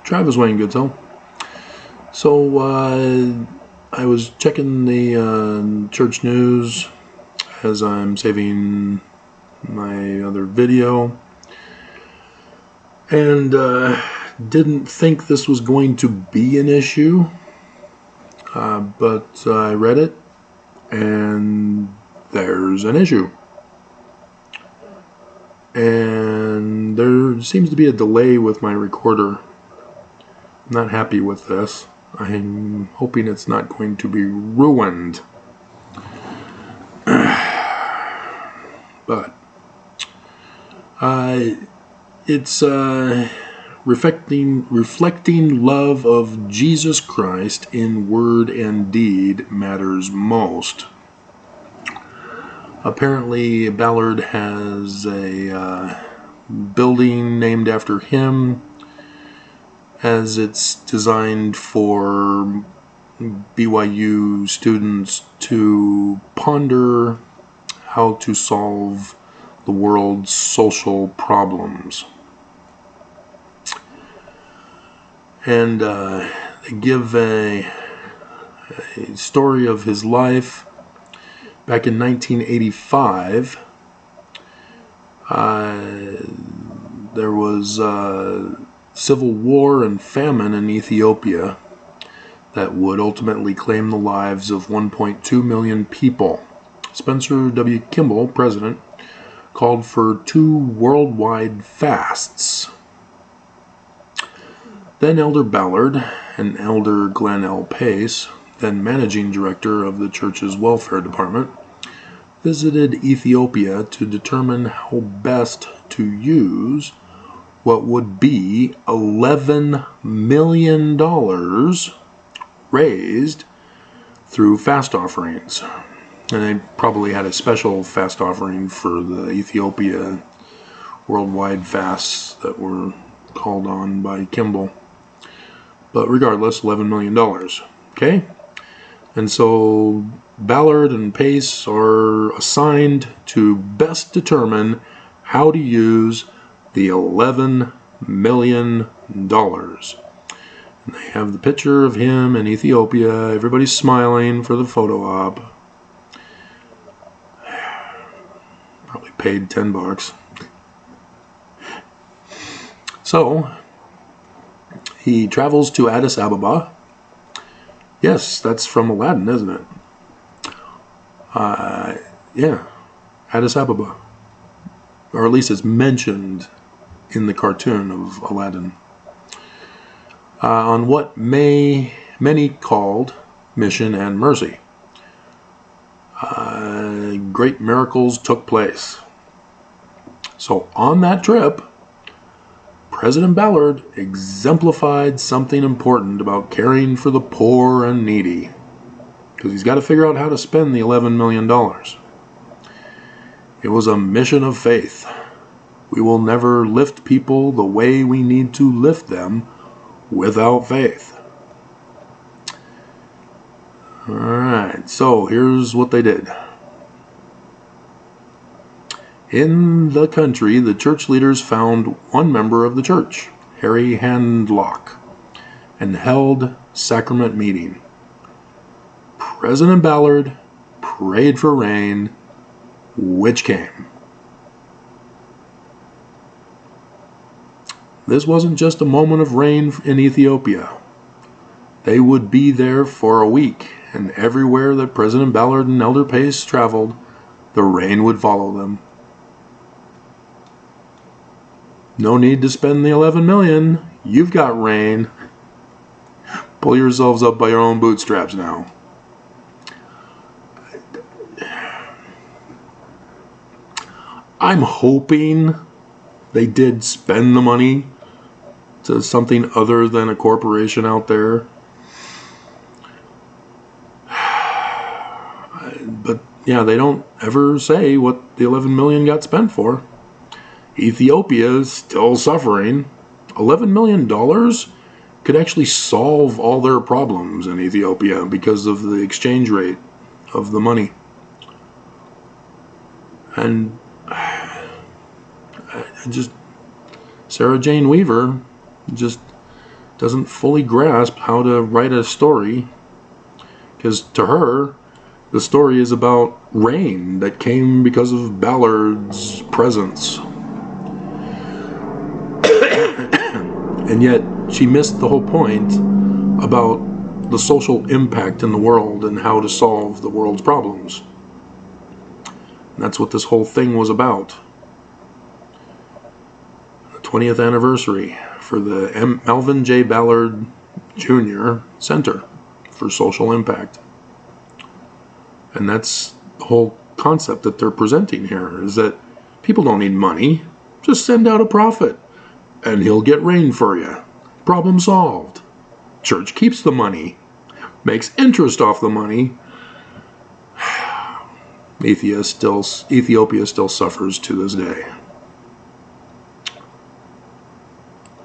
Travis Wayne Goodsell. So I was checking the church news as I'm saving my other video, and didn't think this was going to be an issue, but I read it, and there's an issue. And there seems to be a delay with my recorder. I'm not happy with this. I'm hoping it's not going to be ruined. But it's reflecting love of Jesus Christ in word and deed matters most. Apparently, Ballard has a building named after him, as it's designed for BYU students to ponder how to solve the world's social problems. And they give a story of his life. Back in 1985, there was civil war and famine in Ethiopia that would ultimately claim the lives of 1.2 million people. Spencer W. Kimball, president, called for 2 worldwide fasts. Then Elder Ballard and Elder Glenn L. Pace, then managing director of the church's welfare department, visited Ethiopia to determine how best to use what would be $11 million raised through fast offerings. And they probably had a special fast offering for the Ethiopia worldwide fasts that were called on by Kimball. But regardless, $11 million. Okay? And so Ballard and Pace are assigned to best determine how to use the $11 million. And they have the picture of him in Ethiopia. Everybody's smiling for the photo op. Probably paid $10. So he travels to Addis Ababa. Yes, that's from Aladdin, isn't it? Yeah, Addis Ababa. Or at least it's mentioned in the cartoon of Aladdin. On what many called mission and mercy. Great miracles took place. So on that trip, President Ballard exemplified something important about caring for the poor and needy, because he's got to figure out how to spend the $11 million. It was a mission of faith. We will never lift people the way we need to lift them without faith. Alright, so here's what they did. In the country, the church leaders found one member of the church, Harry Handlock, and held sacrament meeting. President Ballard prayed for rain, which came. This wasn't just a moment of rain in Ethiopia. They would be there for a week, and everywhere that President Ballard and Elder Pace traveled, the rain would follow them. No need to spend the $11 million. You've got rain. Pull yourselves up by your own bootstraps now. I'm hoping they did spend the money to something other than a corporation out there. But yeah, they don't ever say what the $11 million got spent for. Ethiopia is still suffering. $11 million could actually solve all their problems in Ethiopia because of the exchange rate of the money. And Sarah Jane Weaver just doesn't fully grasp how to write a story, because to her, the story is about rain that came because of Ballard's presence. And yet she missed the whole point about the social impact in the world and how to solve the world's problems. And that's what this whole thing was about. The 20th anniversary for the Melvin J. Ballard Jr. Center for Social Impact. And that's the whole concept that they're presenting here, is that people don't need money. Just send out a prophet and he'll get rain for you. Problem solved. Church keeps the money, makes interest off the money. Ethiopia still suffers to this day.